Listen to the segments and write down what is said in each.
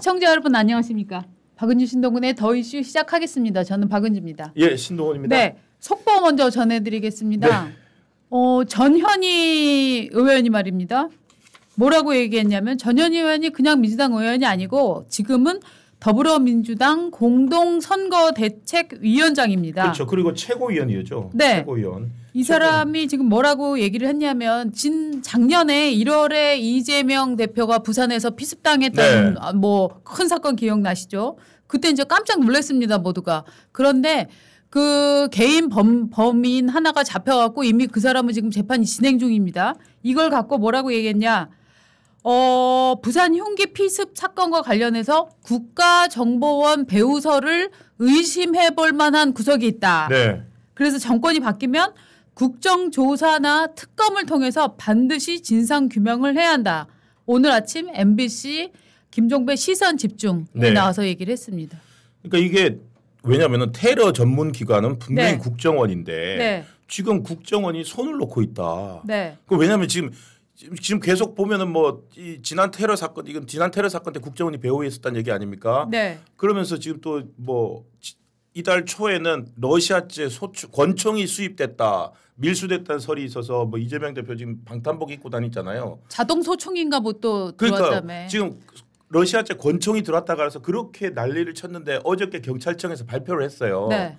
시청자 여러분 안녕하십니까? 박은주 신동훈의 더 이슈 시작하겠습니다. 저는 박은주입니다. 예, 신동훈입니다. 네, 속보 먼저 전해드리겠습니다. 네. 전현희 의원이 말입니다. 뭐라고 얘기했냐면 전현희 의원이 그냥 민주당 의원이 아니고 지금은 더불어민주당 공동선거대책위원장입니다. 그렇죠. 그리고 최고위원이죠. 네. 최고위원. 이 사람이 지금 뭐라고 얘기를 했냐면 작년에 1월에 이재명 대표가 부산에서 피습당했던 뭐 큰 사건 기억나시죠? 그때 이제 깜짝 놀랐습니다, 모두가. 그런데 그 개인 범인 하나가 잡혀갖고 이미 그 사람은 지금 재판이 진행 중입니다. 이걸 갖고 뭐라고 얘기했냐? 부산 흉기 피습 사건과 관련해서 국가정보원 배우서를 의심해볼 만한 구석이 있다. 네. 그래서 정권이 바뀌면 국정조사나 특검을 통해서 반드시 진상규명을 해야 한다. 오늘 아침 MBC 김종배 시선 집중에 나와서 얘기를 했습니다. 그러니까 이게 왜냐하면 테러 전문 기관은 분명히 네. 국정원인데 네. 지금 국정원이 손을 놓고 있다. 네. 그 왜냐하면 지금 계속 보면은 뭐 이 지난 테러 사건 이건 지난 테러 사건 때 국정원이 배후에 있었다는 얘기 아닙니까? 네. 그러면서 지금 또 뭐 이달 초에는 러시아제 권총이 수입됐다. 밀수됐다는 설이 있어서 뭐 이재명 대표 지금 방탄복 입고 다니잖아요. 자동 소총인가 뭐 또 그러니까 들어왔다며. 지금 러시아제 권총이 들어왔다가 해서 그렇게 난리를 쳤는데 어저께 경찰청에서 발표를 했어요. 네.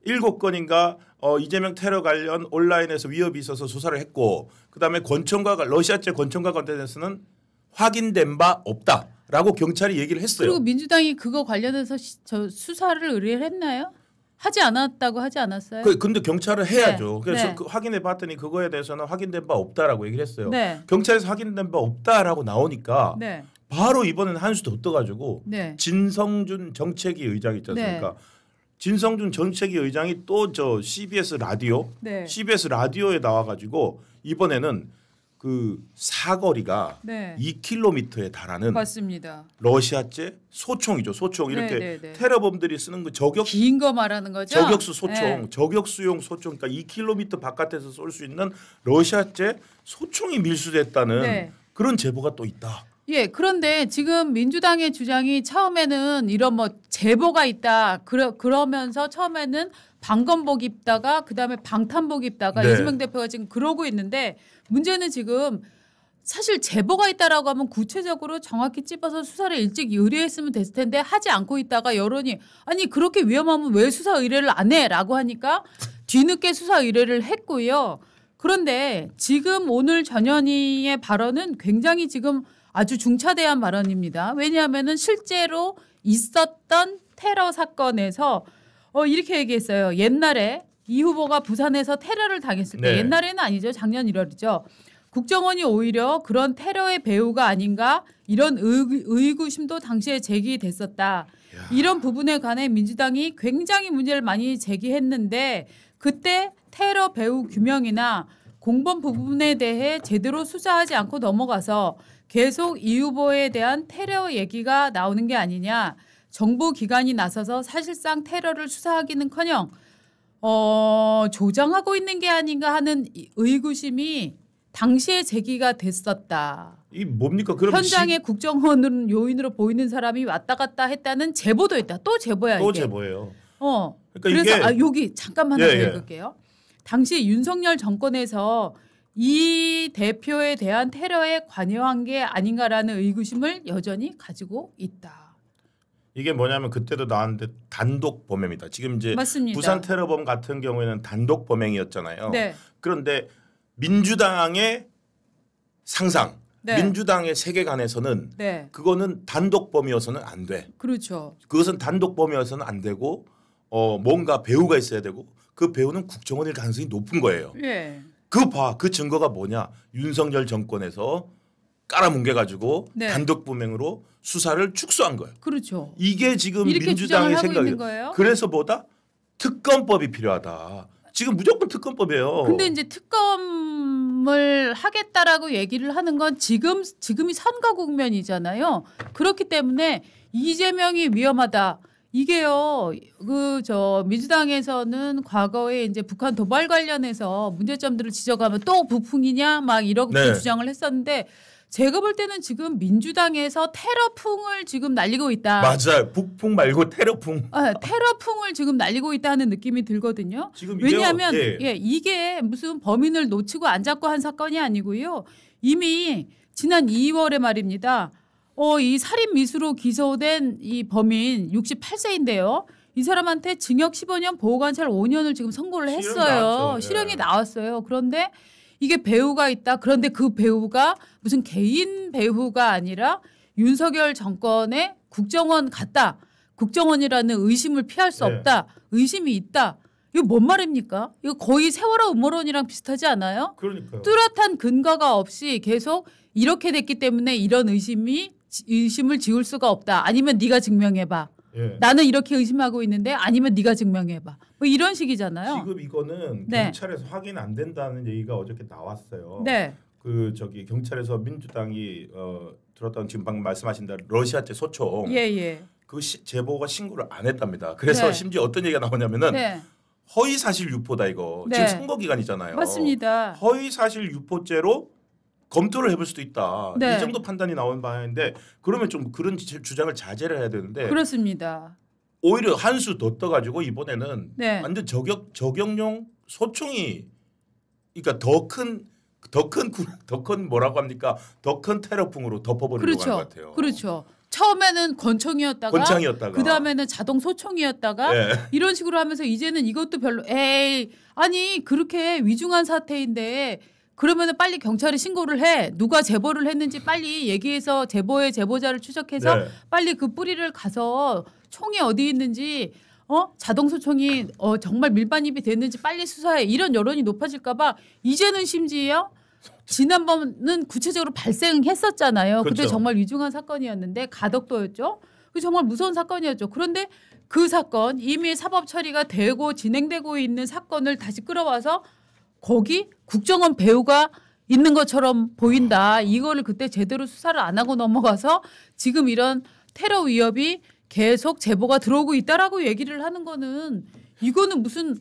7건인가 이재명 테러 관련 온라인에서 위협이 있어서 수사를 했고 그다음에 권총과 러시아제 권총과 관련해서는 확인된 바 없다라고 경찰이 얘기를 했어요. 그리고 민주당이 그거 관련해서 저 수사를 의뢰를 했나요? 하지 않았다고 하지 않았어요? 근데 경찰은 해야죠. 네. 그래서 네. 확인해 봤더니 그거에 대해서는 확인된 바 없다라고 얘기를 했어요. 네. 경찰에서 확인된 바 없다라고 나오니까 네. 바로 이번에는 한 수 더 떠가지고 네. 진성준 정책위 의장 있지 않습니까? 네. 진성준 정책위 의장이 또 저 CBS 라디오, 네. CBS 라디오에 나와가지고 이번에는 그 사거리가 네. 2km에 달하는 맞습니다. 러시아제 소총이죠. 소총 이렇게 네, 네, 네. 테러범들이 쓰는 그 긴 거 말하는 거죠? 저격수 소총, 네. 저격수용 소총, 그러니까 2km 바깥에서 쏠 수 있는 러시아제 소총이 밀수됐다는 네. 그런 제보가 또 있다. 예, 그런데 지금 민주당의 주장이 처음에는 이런 뭐 제보가 있다. 그러면서 처음에는 방검복 입다가 그다음에 방탄복 입다가 네. 이재명 대표가 지금 그러고 있는데 문제는 지금 사실 제보가 있다라고 하면 구체적으로 정확히 찝어서 수사를 일찍 의뢰했으면 됐을 텐데 하지 않고 있다가 여론이 아니 그렇게 위험하면 왜 수사 의뢰를 안 해라고 하니까 뒤늦게 수사 의뢰를 했고요. 그런데 지금 오늘 전현희의 발언은 굉장히 지금 아주 중차대한 발언입니다. 왜냐하면은 실제로 있었던 테러 사건에서 이렇게 얘기했어요. 옛날에 이 후보가 부산에서 테러를 당했을 때 옛날에는 아니죠. 작년 1월이죠. 국정원이 오히려 그런 테러의 배후가 아닌가 이런 의구심도 당시에 제기됐었다. 이런 부분에 관해 민주당이 굉장히 문제를 많이 제기했는데 그때 테러 배후 규명이나 공범 부분에 대해 제대로 수사하지 않고 넘어가서 계속 이 후보에 대한 테러 얘기가 나오는 게 아니냐. 정부 기관이 나서서 사실상 테러를 수사하기는커녕 조장하고 있는 게 아닌가 하는 의구심이 당시에 제기가 됐었다. 이 뭡니까? 그럼 현장에 국정원 요인으로 보이는 사람이 왔다 갔다 했다는 제보도 있다. 또 제보야 또 이게. 제보예요. 그러니까 그래서 이게 여기 잠깐만 더 읽을게요. 당시 윤석열 정권에서 이 대표에 대한 테러에 관여한 게 아닌가라는 의구심을 여전히 가지고 있다. 이게 뭐냐면 그때도 나왔는데 단독 범행이다. 지금 이제 맞습니다. 부산 테러범 같은 경우에는 단독 범행이었잖아요. 네. 그런데 민주당의 상상, 민주당의 세계관에서는 그거는 단독범이어서는 안 돼. 그렇죠. 그것은 단독범이어서는 안 되고 뭔가 배후가 있어야 되고 그 배후는 국정원일 가능성이 높은 거예요. 예. 그 증거가 뭐냐? 윤석열 정권에서 깔아뭉개가지고 단독 범행으로 수사를 축소한 거예요. 그렇죠. 이게 지금 민주당의 생각이에요. 그래서 뭐다? 특검법이 필요하다. 지금 무조건 특검법이에요. 근데 이제 특검을 하겠다라고 얘기를 하는 건 지금이 선거 국면이잖아요. 그렇기 때문에 이재명이 위험하다. 이게요, 민주당에서는 과거에 이제 북한 도발 관련해서 문제점들을 지적하면 또 북풍이냐 막 이렇게 주장을 했었는데 제가 볼 때는 지금 민주당에서 테러풍을 지금 날리고 있다. 맞아요. 북풍 말고 테러풍. 테러풍을 지금 날리고 있다는 느낌이 들거든요. 왜냐하면 이게 무슨 범인을 놓치고 안 잡고 한 사건이 아니고요. 이미 지난 2월에 말입니다. 이 살인 미수로 기소된 이 범인 68세인데요. 이 사람한테 징역 15년 보호관찰 5년을 지금 선고를 했어요. 실형이 나왔어요. 그런데 이게 배우가 있다. 그런데 그 배우가 무슨 개인 배우가 아니라 윤석열 정권의 국정원 같다. 국정원이라는 의심을 피할 수 없다. 의심이 있다. 이거 뭔 말입니까? 이거 거의 세월호 음모론이랑 비슷하지 않아요? 그러니까요. 뚜렷한 근거가 없이 계속 이렇게 됐기 때문에 이런 의심을 지울 수가 없다. 아니면 네가 증명해봐. 나는 이렇게 의심하고 있는데 아니면 네가 증명해봐. 뭐 이런 식이잖아요. 지금 이거는 경찰에서 확인 안 된다는 얘기가 어저께 나왔어요. 네. 경찰에서 민주당이 들었던 지금 방금 말씀하신 대로 러시아제 소총. 그 제보가 신고를 안 했답니다. 그래서 심지어 어떤 얘기가 나오냐면은 허위 사실 유포다 이거. 지금 선거 기간이잖아요. 맞습니다. 허위 사실 유포죄로 검토를 해볼 수도 있다. 이 정도 판단이 나온 바인데 그러면 좀 그런 주장을 자제를 해야 되는데 그렇습니다. 오히려 한 수 더 떠가지고 이번에는 완전 저격용 소총이 그러니까 더 큰 뭐라고 합니까? 더 큰 테러풍으로 덮어버리려고 하는 것 같아요. 그렇죠. 처음에는 권총이었다가 그 다음에는 자동 소총이었다가 이런 식으로 하면서 이제는 이것도 별로 아니 그렇게 위중한 사태인데 그러면은 빨리 경찰에 신고를 해. 누가 제보를 했는지 빨리 얘기해서 제보자를 추적해서 빨리 그 뿌리를 가서 총이 어디 있는지 자동소총이 정말 밀반입이 됐는지 빨리 수사해. 이런 여론이 높아질까 봐 이제는 심지어 지난번은 구체적으로 발생했었잖아요. 그때 정말 위중한 사건이었는데 가덕도였죠. 정말 무서운 사건이었죠. 그런데 그 사건 이미 사법 처리가 되고 진행되고 있는 사건을 다시 끌어와서 거기 국정원 배우가 있는 것처럼 보인다. 이거를 그때 제대로 수사를 안 하고 넘어가서 지금 이런 테러 위협이 계속 제보가 들어오고 있다라고 얘기를 하는 거는 이거는 무슨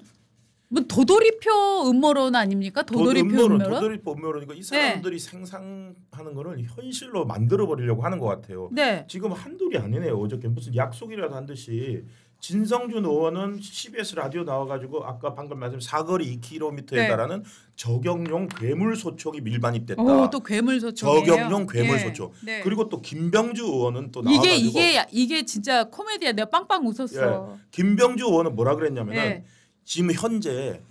도돌이표 음모론 아닙니까? 도돌이표 음모론이고 이 사람들이 생산하는 거를 현실로 만들어 버리려고 하는 것 같아요. 지금 한둘이 아니네요. 어저께 무슨 약속이라도 한 듯이 진성준 의원은 CBS 라디오 나와가지고 아까 방금 말씀 사거리 2km에 달하는 저격용 괴물 소총이 밀반입됐다. 또 괴물 소총. 저격용 괴물 소총. 그리고 또 김병주 의원은 또 나와가지고 이게 진짜 코미디야. 내가 빵빵 웃었어. 김병주 의원은 뭐라 그랬냐면은 지금 현재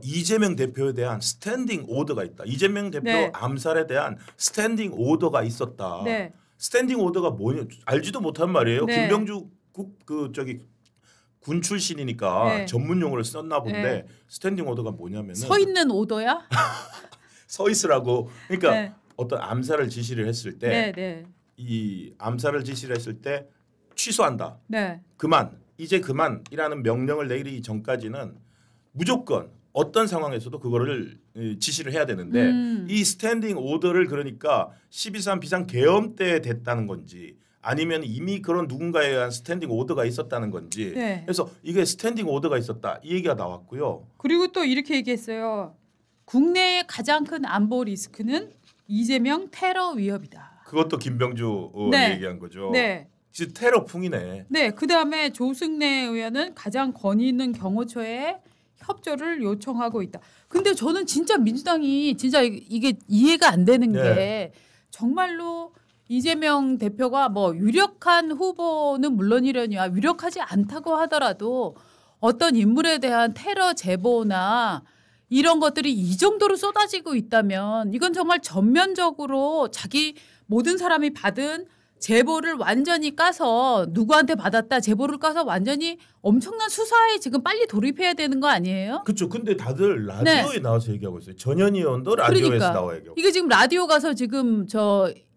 이재명 대표에 대한 스탠딩 오더가 있다. 이재명 대표 암살에 대한 스탠딩 오더가 있었다. 스탠딩 오더가 뭐냐 알지도 못한 말이에요. 김병주 군 출신이니까 전문 용어를 썼나 본데 스탠딩 오더가 뭐냐면은 서 있는 오더야? 서 있으라고. 그러니까 어떤 암살을 지시를 했을 때 이 암살을 지시를 했을 때 취소한다. 이제 그만이라는 명령을 내리기 전까지는 무조건 어떤 상황에서도 그거를 지시를 해야 되는데 이 스탠딩 오더를 그러니까 12.3 비상 계엄 때 됐다는 건지 아니면 이미 그런 누군가에 의한 스탠딩 오더가 있었다는 건지 그래서 이게 스탠딩 오더가 있었다 이 얘기가 나왔고요. 그리고 또 이렇게 얘기했어요. 국내의 가장 큰 안보 리스크는 이재명 테러 위협이다. 그것도 김병주 의원이 얘기한 거죠. 진짜 테러풍이네. 그다음에 조승래 의원은 가장 권위 있는 경호처에 협조를 요청하고 있다. 근데 저는 진짜 민주당이 진짜 이게 이해가 안 되는 게 정말로 이재명 대표가 뭐 유력한 후보는 물론이려니와 유력하지 않다고 하더라도 어떤 인물에 대한 테러 제보나 이런 것들이 이 정도로 쏟아지고 있다면 이건 정말 전면적으로 자기 모든 사람이 받은 제보를 완전히 까서 누구한테 받았다 제보를 까서 완전히 엄청난 수사에 지금 빨리 돌입해야 되는 거 아니에요? 그렇죠. 근데 다들 라디오에 나와서 얘기하고 있어요. 전현희 의원도 라디오에서 나와 얘기하고. 이게 지금 라디오 가서 지금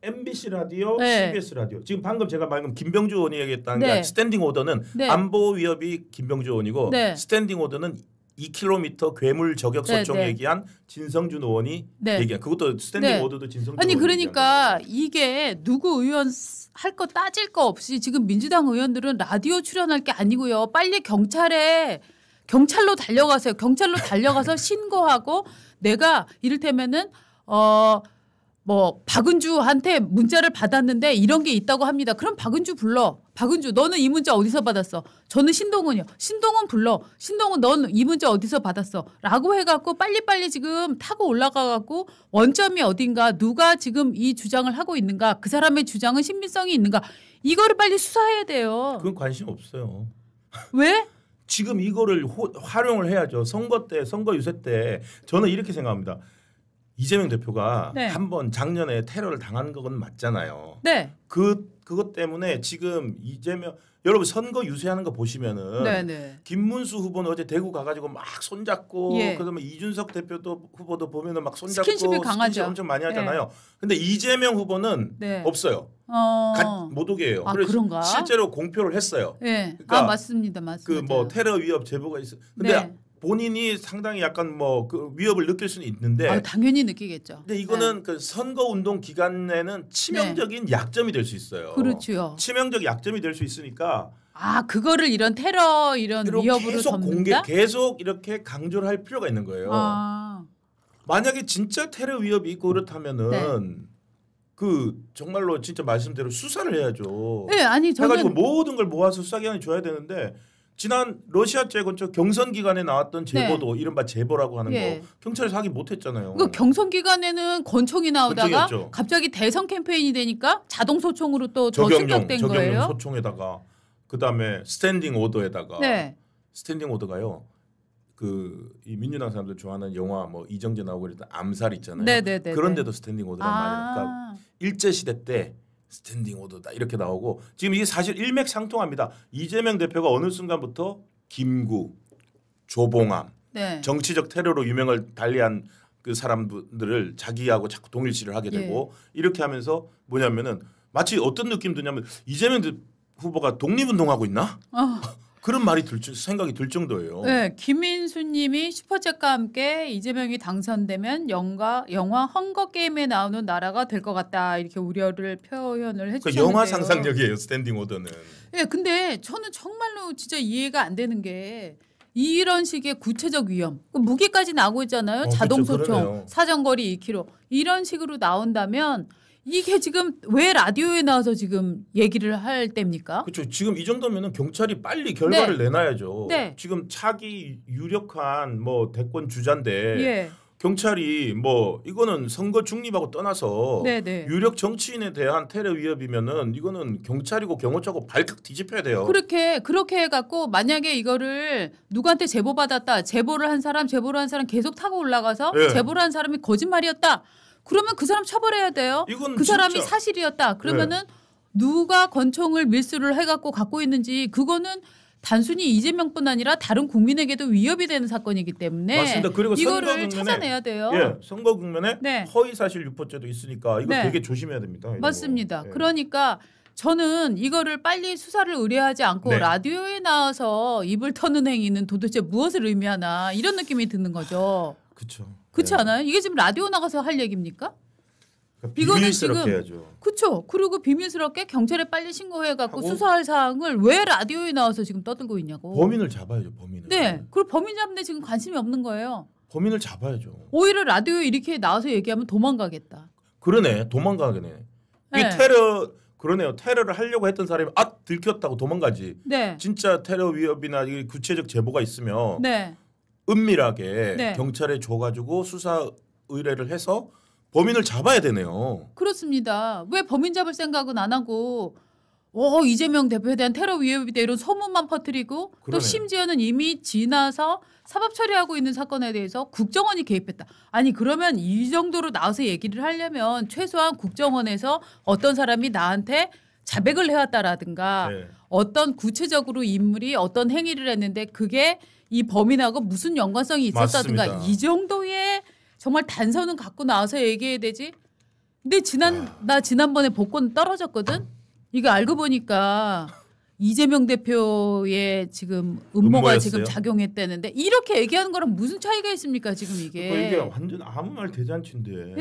MBC 라디오, CBS 라디오. 지금 방금 제가 방금 김병주 의원이 얘기했다는 게 스탠딩 오더는 안보 위협이 김병주 의원이고 스탠딩 오더는 2km 괴물 저격 소총 얘기한 진성준 의원이 얘기한 그것도 스탠딩 오더도 진성준 아니 그러니까 이게 누구 의원 할 거 따질 거 없이 지금 민주당 의원들은 라디오 출연할 게 아니고요. 빨리 경찰로 달려가세요. 경찰로 달려가서 신고하고 내가 이를테면은 뭐 박은주한테 문자를 받았는데 이런 게 있다고 합니다. 그럼 박은주 불러. 박은주 너는 이 문자 어디서 받았어? 저는 신동훈이요. 신동훈 불러. 신동훈 너는 이 문자 어디서 받았어? 라고 해갖고 빨리빨리 지금 타고 올라가갖고 원점이 어딘가 누가 지금 이 주장을 하고 있는가 그 사람의 주장은 신빙성이 있는가 이거를 빨리 수사해야 돼요. 그건 관심 없어요. 왜? 지금 이거를 활용을 해야죠. 선거 때 선거 유세 때 저는 이렇게 생각합니다. 이재명 대표가 네. 한번 작년에 테러를 당한 건 맞잖아요. 네. 그것 때문에 지금 이재명 여러분 선거 유세하는 거 보시면은 네네. 김문수 후보는 어제 대구 가가지고 막 손잡고 예. 그다음에 이준석 대표도 후보도 보면은 막 손잡고 스킨십이 강하죠. 스킨십 엄청 많이 하잖아요. 근데 이재명 후보는 네. 없어요. 못 오게 해요. 아, 그래서 그런가? 실제로 공표를 했어요. 네. 그러니까 맞습니다. 그 뭐 테러 위협 제보가 있어. 근데 네. 본인이 상당히 약간 뭐 그 위협을 느낄 수는 있는데 당연히 느끼겠죠. 근데 이거는 그 선거 운동 기간에는 치명적인 약점이 될 수 있어요. 그렇죠. 치명적 약점이 될 수 있으니까 그거를 이런 테러 이런 위협으로 계속 덮는다? 계속 이렇게 강조를 할 필요가 있는 거예요. 만약에 진짜 테러 위협이 있고 그렇다면은 그 정말로 진짜 말씀대로 수사를 해야죠. 네, 아니 저는 해가지고 모든 걸 모아서 수사기관에 줘야 되는데 지난 러시아 재건축 경선 기간에 나왔던 제보도 이른바 제보라고 하는 거 경찰에서 확인 못했잖아요. 그 경선 기간에는 권총이 나오다가 권총이었죠. 갑자기 대선 캠페인이 되니까 자동 소총으로 또 더 심각된 거예요. 적용용 소총에다가 그다음에 스탠딩 오더에다가 스탠딩 오더가요. 그 이 민주당 사람들 좋아하는 영화 뭐 이정재 나오고 그랬던 암살 있잖아요. 네네네. 그런데도 스탠딩 오더란 말이에요. 그러니까 일제 시대 때 스탠딩 오더다 이렇게 나오고 지금 이게 사실 일맥상통합니다. 이재명 대표가 어느 순간부터 김구, 조봉암, 정치적 테러로 유명을 달리한 그 사람들을 자기하고 자꾸 동일시를 하게 되고 이렇게 하면서 뭐냐면은 마치 어떤 느낌 드냐면 이재명 후보가 독립운동하고 있나? 그런 말이 생각이 들 정도예요. 네, 김민수님이 슈퍼챗과 함께 이재명이 당선되면 영화 헝거 게임에 나오는 나라가 될 것 같다 이렇게 우려를 표현을 해주셨는데요. 그 영화 상상력이에요, 스탠딩 오더는. 네, 근데 저는 정말로 진짜 이해가 안 되는 게 이런 식의 구체적 위험, 무기까지 나오고 있잖아요. 자동소총, 사정거리 2km 이런 식으로 나온다면. 이게 지금 왜 라디오에 나와서 지금 얘기를 할 때입니까? 그렇죠. 지금 이 정도면은 경찰이 빨리 결과를 내놔야죠. 지금 차기 유력한 뭐 대권 주자인데 경찰이 뭐 이거는 선거 중립하고 떠나서 유력 정치인에 대한 테러 위협이면은 이거는 경찰이고 경호처고 발칵 뒤집혀야 돼요. 그렇게 해갖고 만약에 이거를 누구한테 제보받았다, 제보를 한 사람 계속 타고 올라가서 제보를 한 사람이 거짓말이었다. 그러면 그 사람 처벌해야 돼요. 그 사람이 사실이었다. 그러면은 누가 권총을 밀수를 해갖고 갖고 있는지 그거는 단순히 이재명뿐 아니라 다른 국민에게도 위협이 되는 사건이기 때문에 맞습니다. 그리고 이거를 찾아내야 돼요. 선거 국면에 허위사실 유포죄도 있으니까 이거 되게 조심해야 됩니다. 맞습니다. 그러니까 저는 이거를 빨리 수사를 의뢰하지 않고 라디오에 나와서 입을 터는 행위는 도대체 무엇을 의미하나 이런 느낌이 드는 거죠. 그렇죠. 그렇지 않아요? 이게 지금 라디오 나가서 할 얘기입니까? 그러니까 비밀스럽게 해야죠. 그렇죠. 그리고 비밀스럽게 경찰에 빨리 신고해갖고 수사할 사항을 왜 라디오에 나와서 지금 떠들고 있냐고. 범인을 잡아야죠. 범인을. 그리고 범인 잡는데 지금 관심이 없는 거예요. 범인을 잡아야죠. 오히려 라디오에 이렇게 나와서 얘기하면 도망가겠다. 그러네. 도망가겠네. 이 그러네요. 테러를 하려고 했던 사람이 들켰다고 도망가지. 진짜 테러 위협이나 구체적 제보가 있으면 은밀하게 경찰에 줘가지고 수사 의뢰를 해서 범인을 잡아야 되네요. 그렇습니다. 왜 범인 잡을 생각은 안 하고 이재명 대표에 대한 테러 위협이다 이런 소문만 퍼뜨리고 또 심지어는 이미 지나서 사법 처리하고 있는 사건에 대해서 국정원이 개입했다. 아니 그러면 이 정도로 나와서 얘기를 하려면 최소한 국정원에서 어떤 사람이 나한테 자백을 해왔다라든가 어떤 구체적으로 인물이 어떤 행위를 했는데 그게 이 범인하고 무슨 연관성이 있었다든가 이 정도의 정말 단서는 갖고 나와서 얘기해야 되지. 근데 나 지난번에 복권 떨어졌거든. 이거 알고 보니까 이재명 대표의 지금 음모가 지금 작용했다는데 이렇게 얘기하는 거랑 무슨 차이가 있습니까 지금 이게. 그러니까 이게 완전 아무 말 대잔치인데.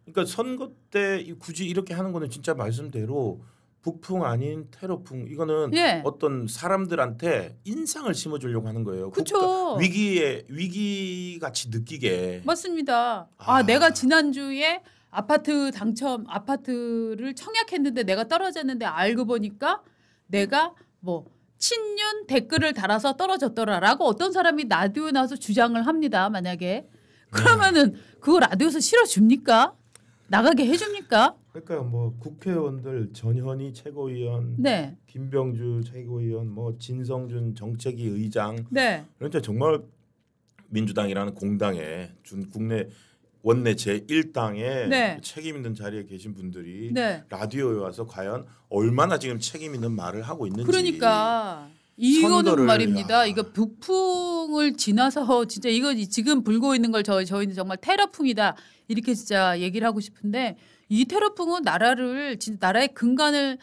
그러니까 선거 때 굳이 이렇게 하는 거는 진짜 말씀대로 북풍 아닌 테러풍 이거는 어떤 사람들한테 인상을 심어주려고 하는 거예요. 그렇죠. 위기 같이 느끼게. 맞습니다. 내가 지난주에 아파트를 청약했는데 내가 떨어졌는데 알고 보니까 내가 뭐 친윤 댓글을 달아서 떨어졌더라라고 어떤 사람이 라디오에 나와서 주장을 합니다. 만약에 그러면은 그거 라디오에서 실어줍니까? 나가게 해줍니까? 그러니까 뭐 국회의원들 전현희 최고위원, 네. 김병주 최고위원, 뭐 진성준 정책위 의장, 네. 그러니까 정말 민주당이라는 공당에 국내 원내 제1당에 네. 책임 있는 자리에 계신 분들이 네. 라디오에 와서 과연 얼마나 지금 책임 있는 말을 하고 있는지. 그러니까 이거는 말입니다. 야. 이거 북풍을 지나서 진짜 이거 지금 불고 있는 걸 저희는 정말 테러풍이다 이렇게 진짜 얘기를 하고 싶은데 이 테러풍은 나라의 근간을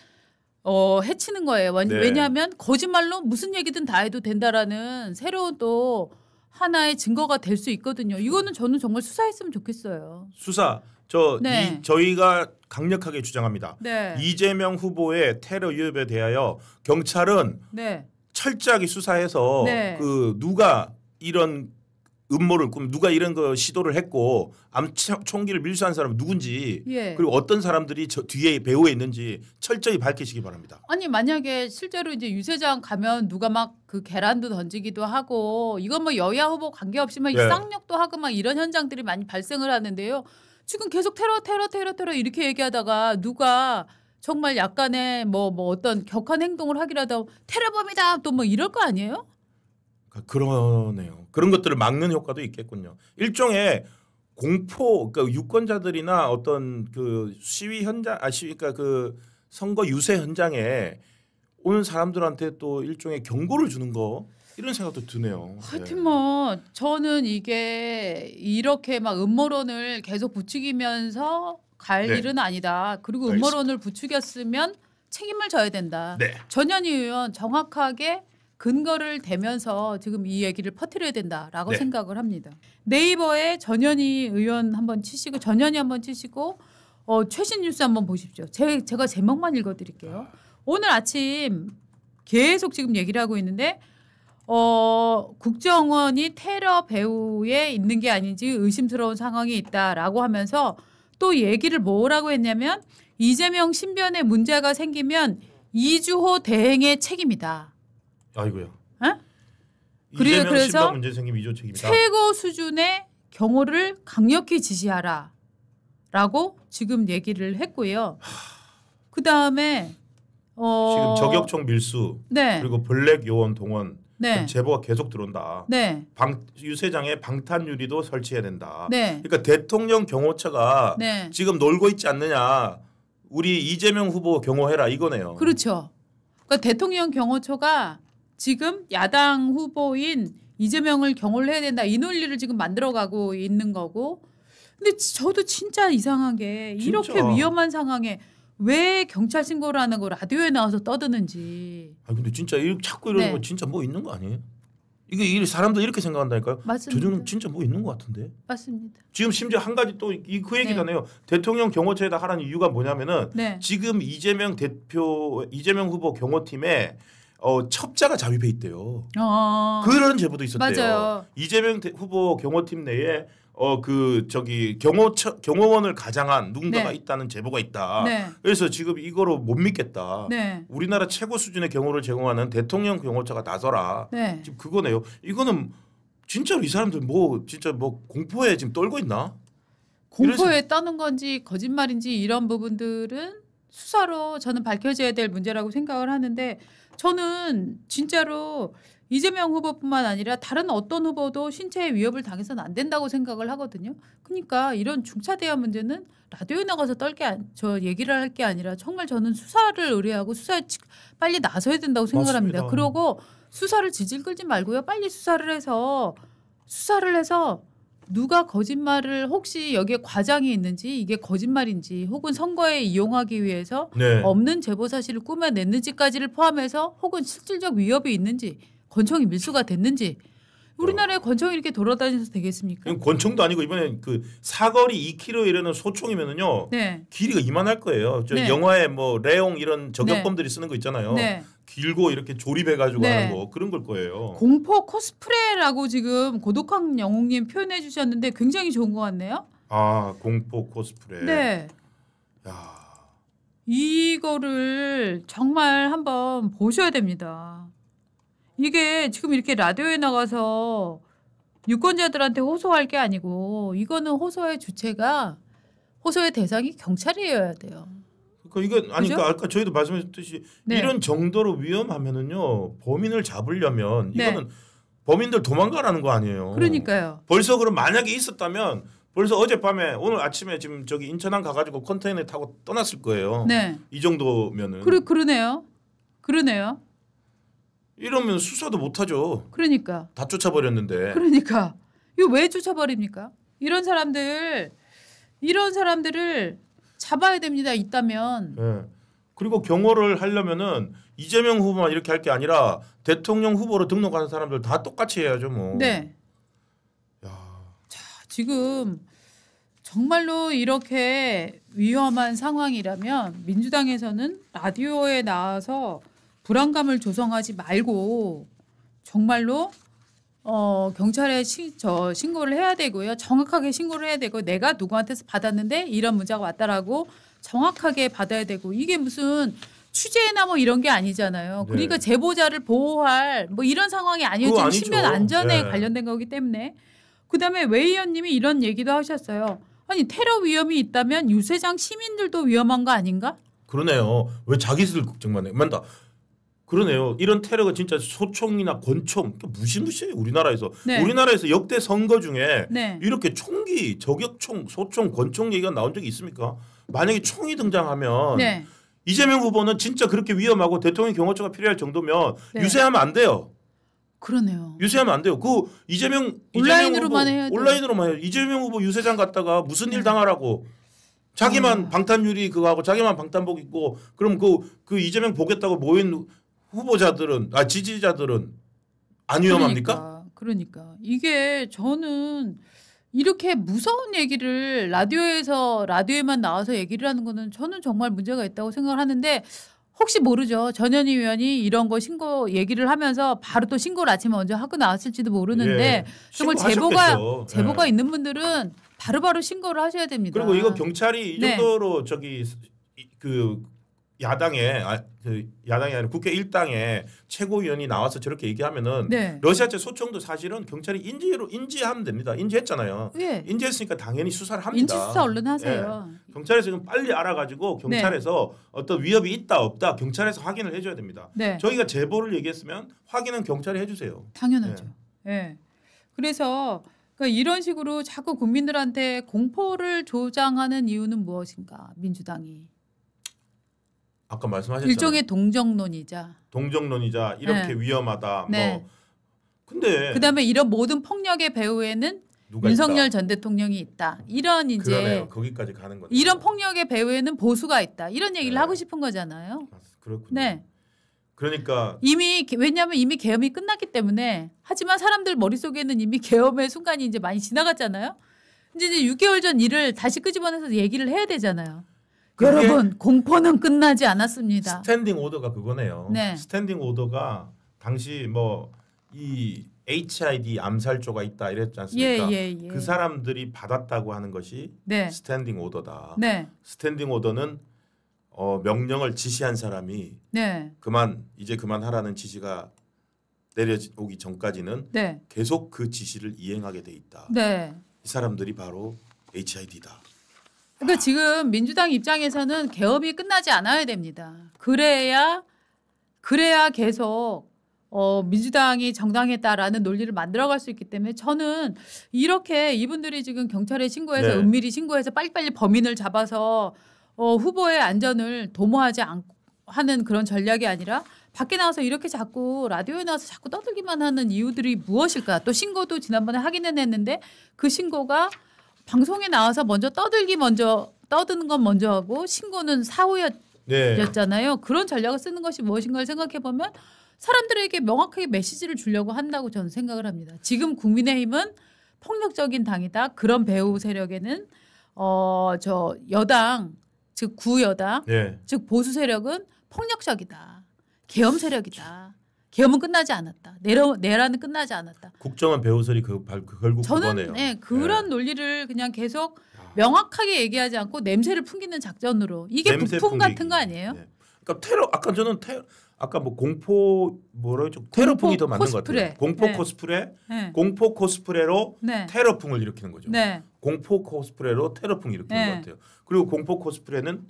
해치는 거예요. 네. 왜냐하면 거짓말로 무슨 얘기든 다 해도 된다라는 새로운 또 하나의 증거가 될 수 있거든요. 이거는 저는 정말 수사했으면 좋겠어요. 수사. 저희가 강력하게 주장합니다. 네. 이재명 후보의 테러 위협에 대하여 경찰은 네. 철저하게 수사해서 네. 누가 이런 음모를 누가 이런 거 시도를 했고 총기를 밀수한 사람은 누군지 예. 그리고 어떤 사람들이 저 뒤에 배후에 있는지 철저히 밝히시기 바랍니다. 아니 만약에 실제로 이제 유세장 가면 누가 막 그 계란도 던지기도 하고 이건 뭐 여야 후보 관계없이 막 쌍욕도 하고 막 이런 현장들이 많이 발생을 하는데요. 지금 계속 테러 이렇게 얘기하다가 누가 정말 약간의 뭐 어떤 격한 행동을 하기라도 테러범이다 또 뭐 이럴 거 아니에요? 그러네요. 그런 것들을 막는 효과도 있겠군요. 일종의 공포, 그러니까 유권자들이나 어떤 그 시위 현장, 그러니까 그 선거 유세 현장에 오는 사람들한테 또 일종의 경고를 주는 거 이런 생각도 드네요. 하여튼 뭐 저는 이게 이렇게 막 음모론을 계속 부추기면서 갈 네. 일은 아니다. 그리고 음모론을 부추겼으면 책임을 져야 된다. 네. 전현희 의원 정확하게 근거를 대면서 지금 이 얘기를 퍼뜨려야 된다라고 네. 생각을 합니다. 네이버에 전현희 의원 한번 치시고 최신 뉴스 한번 보십시오. 제가 제목만 읽어드릴게요. 오늘 아침 계속 지금 얘기를 하고 있는데 국정원이 테러 배후에 있는 게 아닌지 의심스러운 상황이 있다라고 하면서 또 얘기를 뭐라고 했냐면 이재명 신변에 문제가 생기면 이주호 대행의 책임이다. 아이고야. 그래서 신변 문제 생기면 이주호 책임이다. 최고 수준의 경호를 강력히 지시하라라고 지금 얘기를 했고요. 그 다음에 지금 저격총 밀수 네. 그리고 블랙 요원 동원 네. 제보가 계속 들어온다. 네. 유세장에 방탄 유리도 설치해야 된다. 네. 그러니까 대통령 경호처가 네. 지금 놀고 있지 않느냐. 우리 이재명 후보 경호해라 이거네요. 그렇죠. 그러니까 대통령 경호처가 지금 야당 후보인 이재명을 경호를 해야 된다. 이 논리를 지금 만들어가고 있는 거고. 근데 저도 진짜 이상한 게 이렇게 위험한 상황에 왜 경찰 신고를 하는 거 라디오에 나와서 떠드는지. 근데 진짜 자꾸 이러는 거 진짜 뭐 있는 거 아니에요? 이게 사람들 이렇게 생각한다니까요. 맞습니다. 저는 진짜 뭐 있는 것 같은데. 맞습니다. 지금 심지어 한 가지 또 그 얘기잖아요. 대통령 경호처에다 하라는 이유가 뭐냐면은 지금 이재명 후보 경호팀에 첩자가 잠입해 있대요. 그런 제보도 있었대요. 맞아요. 이재명 후보 경호팀 내에 경호원을 가장한 누군가가 있다는 제보가 있다. 그래서 지금 이거로 못 믿겠다. 우리나라 최고 수준의 경호를 제공하는 대통령 경호처가 나서라. 지금 그거네요. 이거는 진짜로 이 사람들 진짜 공포에 지금 떨고 있나? 공포에 떠는 건지 거짓말인지 이런 부분들은 수사로 저는 밝혀져야 될 문제라고 생각을 하는데 저는 진짜로 이재명 후보뿐만 아니라 다른 어떤 후보도 신체에 위협을 당해서는 안 된다고 생각을 하거든요. 그러니까 이런 중차대한 문제는 라디오에 나가서 얘기를 할 게 아니라 정말 저는 수사를 의뢰하고 수사에 빨리 나서야 된다고 생각을 합니다. 그리고 수사를 지질 끌지 말고요. 빨리 수사를 해서 누가 거짓말을 혹시 여기에 과장이 있는지 이게 거짓말인지 혹은 선거에 이용하기 위해서 없는 제보 사실을 꾸며냈는지까지를 포함해서 혹은 실질적 위협이 있는지 권총이 밀수가 됐는지 우리나라에 권총이 이렇게 돌아다녀서 되겠습니까? 권총도 아니고 이번에 그 사거리 2km 이르는 소총이면은요 길이가 이만할 거예요. 영화에 레옹 이런 저격범들이 쓰는 거 있잖아요. 길고 이렇게 조립해가지고 하는 거 그런 걸 거예요. 공포 코스프레라고 지금 고독한 영웅님 표현해 주셨는데 굉장히 좋은 것 같네요. 아 공포 코스프레. 네. 야. 이거를 정말 한번 보셔야 됩니다. 이게 지금 이렇게 라디오에 나가서 유권자들한테 호소할 게 아니고 이거는 호소의 주체가 호소의 대상이 경찰이어야 돼요. 그러니까 이건 아니 그러니까 아까 저희도 말씀하셨듯이 네. 이런 정도로 위험하면은요 범인을 잡으려면 이거는 네. 범인들 도망가라는 거 아니에요. 그러니까요. 벌써 그럼 만약에 있었다면 벌써 어젯밤에 오늘 아침에 지금 저기 인천항 가가지고 컨테이너 타고 떠났을 거예요. 네. 이 정도면은. 그러네요. 그러네요. 이러면 수사도 못하죠. 그러니까. 다 쫓아버렸는데. 그러니까 이거 왜 쫓아버립니까? 이런 사람들을 잡아야 됩니다. 있다면. 네. 그리고 경호를 하려면은 이재명 후보만 이렇게 할 게 아니라 대통령 후보로 등록하는 사람들 다 똑같이 해야죠, 뭐. 네. 야. 자, 지금 정말로 이렇게 위험한 상황이라면 민주당에서는 라디오에 나와서 불안감을 조성하지 말고 정말로 경찰에 신고를 해야 되고요. 정확하게 신고를 해야 되고 내가 누구한테서 받았는데 이런 문자가 왔다라고 정확하게 받아야 되고 이게 무슨 취재나 뭐 이런 게 아니잖아요. 네. 그러니까 제보자를 보호할 뭐 이런 상황이 아니어도 신변 안전에 네. 관련된 거기 때문에 그다음에 웨 의원님이 이런 얘기도 하셨어요. 아니 테러 위험이 있다면 유세장 시민들도 위험한 거 아닌가? 그러네요. 왜 자기들 걱정만 해? 맞다. 그러네요. 이런 테러가 진짜 소총이나 권총 무시무시해요. 우리나라에서. 네. 우리나라에서 역대 선거 중에 네. 이렇게 총기, 저격총, 소총, 권총 얘기가 나온 적이 있습니까? 만약에 총이 등장하면 네. 이재명 후보는 진짜 그렇게 위험하고 대통령 경호처가 필요할 정도면 네. 유세하면 안 돼요. 그러네요. 유세하면 안 돼요. 그 온라인으로만 해야 돼요. 온라인으로만 해요. 이재명 후보 유세장 갔다가 무슨 일 당하라고. 자기만 방탄유리 그거 하고 자기만 방탄복 입고 그럼 그 이재명 보겠다고 모인 후보자들은 지지자들은 안 위험합니까? 그러니까 이게 저는 이렇게 무서운 얘기를 라디오에만 나와서 얘기를 하는 거는 저는 정말 문제가 있다고 생각을 하는데 혹시 모르죠. 전현희 의원이 이런 거 얘기를 하면서 바로 또 신고를 아침에 먼저 하고 나왔을지도 모르는데 예, 정말 제보가 있는 분들은 바로바로 신고를 하셔야 됩니다. 그리고 이거 경찰이 이 정도로 저기 야당이 아니라 국회 일당에 최고위원이 나와서 저렇게 얘기하면은 네. 러시아제 소총도 사실은 경찰이 인지하면 됩니다. 인지했잖아요. 네. 인지했으니까 당연히 수사를 합니다. 인지 수사 얼른 하세요. 네. 경찰에서 지금 빨리 알아가지고 경찰에서 네. 어떤 위협이 있다 없다 경찰에서 확인을 해줘야 됩니다. 네. 저희가 제보를 얘기했으면 확인은 경찰이 해주세요. 당연하죠. 네. 그래서 그러니까 이런 식으로 자꾸 국민들한테 공포를 조장하는 이유는 무엇인가? 민주당이. 아까 말씀하셨잖아요. 일종의 동정론이자 이렇게 위험하다. 네. 뭐 근데 그다음에 이런 모든 폭력의 배후에는 윤석열 있다. 전 대통령이 있다. 이런 이제 그러네요. 거기까지 가는 거죠. 이런 폭력의 배후에는 보수가 있다. 이런 얘기를 하고 싶은 거잖아요. 그렇군요. 네. 그러니까 왜냐하면 이미 계엄이 끝났기 때문에 하지만 사람들 머릿속에는 이미 계엄의 순간이 이제 많이 지나갔잖아요. 이제 6개월 전 일을 다시 끄집어내서 얘기를 해야 되잖아요. 여러분 공포는 끝나지 않았습니다. 스탠딩 오더가 그거네요. 네. 스탠딩 오더가 당시 뭐 이 HID 암살조가 있다 이랬지 않습니까? 예. 그 사람들이 받았다고 하는 것이 네. 스탠딩 오더다. 네. 스탠딩 오더는 명령을 지시한 사람이 네. 이제 그만하라는 지시가 내려오기 전까지는 네. 계속 그 지시를 이행하게 돼 있다. 네. 이 사람들이 바로 HID다. 그러니까 지금 민주당 입장에서는 계엄이 끝나지 않아야 됩니다. 그래야 계속 민주당이 정당했다라는 논리를 만들어갈 수 있기 때문에 저는 이렇게 이분들이 지금 경찰에 신고해서 네. 은밀히 신고해서 빨리빨리 범인을 잡아서 후보의 안전을 도모하지 않고 하는 그런 전략이 아니라 밖에 나와서 이렇게 자꾸 라디오에 나와서 자꾸 떠들기만 하는 이유들이 무엇일까? 또 신고도 지난번에 하기는 했는데 그 신고가 방송에 나와서 먼저 떠드는 건 먼저 하고 신고는 사후였잖아요. 네. 그런 전략을 쓰는 것이 무엇인가를 생각해 보면 사람들에게 명확하게 메시지를 주려고 한다고 저는 생각을 합니다. 지금 국민의힘은 폭력적인 당이다. 그런 배후 세력에는 저 여당 즉 구여당 네. 즉 보수 세력은 폭력적이다. 계엄 세력이다. 계엄은 끝나지 않았다. 내란은 끝나지 않았다. 국정원 배후설이 결국 저는 그거네요. 그런 논리를 그냥 계속 명확하게 얘기하지 않고 냄새를 풍기는 작전으로 이게 북풍 같은 거 아니에요? 네. 그러니까 테러 아까 저는 아까 뭐 공포 뭐라죠? 테러풍이 더 맞는 것 같아요. 공포 네. 코스프레, 네. 공포 코스프레로 네. 테러풍을 일으키는 거죠. 네. 공포 코스프레로 테러풍 일으키는 것 같아요. 그리고 공포 코스프레는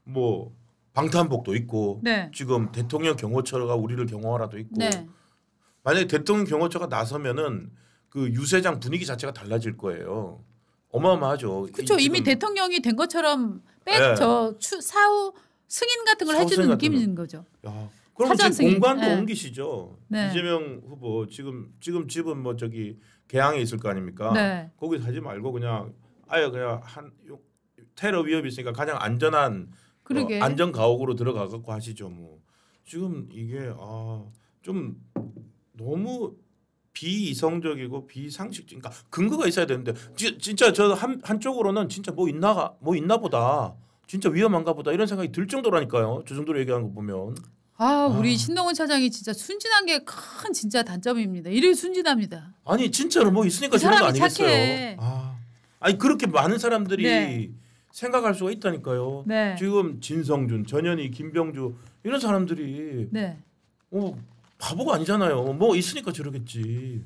뭐 방탄복도 있고 네. 지금 대통령 경호처가 우리를 경호하라도 있고 네. 만약에 대통령 경호처가 나서면은 그 유세장 분위기 자체가 달라질 거예요. 어마어마하죠. 그렇죠. 이미 대통령이 된 것처럼 사후 승인 같은 걸 해주는 느낌인 거죠. 야, 그럼 이제 공관도 옮기시죠. 네. 이재명 후보 지금 집은 뭐 저기 개항에 있을 거 아닙니까? 네. 거기 하지 말고 그냥 아예 그냥 한 테러 위협이 있으니까 가장 안전한 안전 가옥으로 들어가 갖고 하시죠. 뭐 지금 이게 좀 너무 비이성적이고 비상식적. 그러니까 근거가 있어야 되는데 진짜 저 한쪽으로는 진짜 뭐 있나 보다. 진짜 위험한가 보다 이런 생각이 들 정도라니까요. 저 정도로 얘기하는 거 보면. 우리 신동훈 차장이 진짜 순진한 게 큰 진짜 단점입니다. 이렇게 순진합니다. 아니 진짜로 뭐 있으니까 저런 거 아니겠어요. 아니 그렇게 많은 사람들이 네. 생각할 수가 있다니까요. 네. 지금 진성준, 전현희, 김병주 이런 사람들이 네. 바보가 아니잖아요. 뭐 있으니까 저러겠지.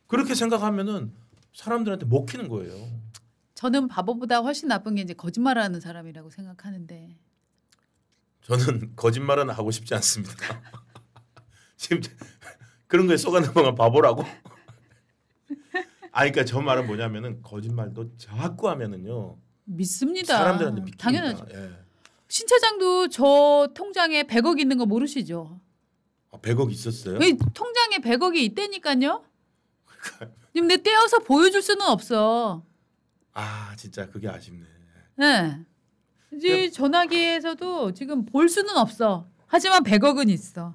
그렇게 생각하면은 사람들한테 먹히는 거예요. 저는 바보보다 훨씬 나쁜 게 이제 거짓말하는 사람이라고 생각하는데. 저는 거짓말은 하고 싶지 않습니다. 지금 그런 거에 속아넘어간 바보라고. 그러니까 저 말은 뭐냐면은 거짓말도 자꾸 하면은요. 믿습니다. 사람들한테 믿깁니다. 당연하죠. 예. 신 차장도 저 통장에 100억 있는 거 모르시죠? 100억 있었어요? 통장에 100억이 있다니까요. 근데 떼어서 보여줄 수는 없어. 진짜 그게 아쉽네. 네. 이제 전화기에서도 지금 볼 수는 없어. 하지만 100억은 있어.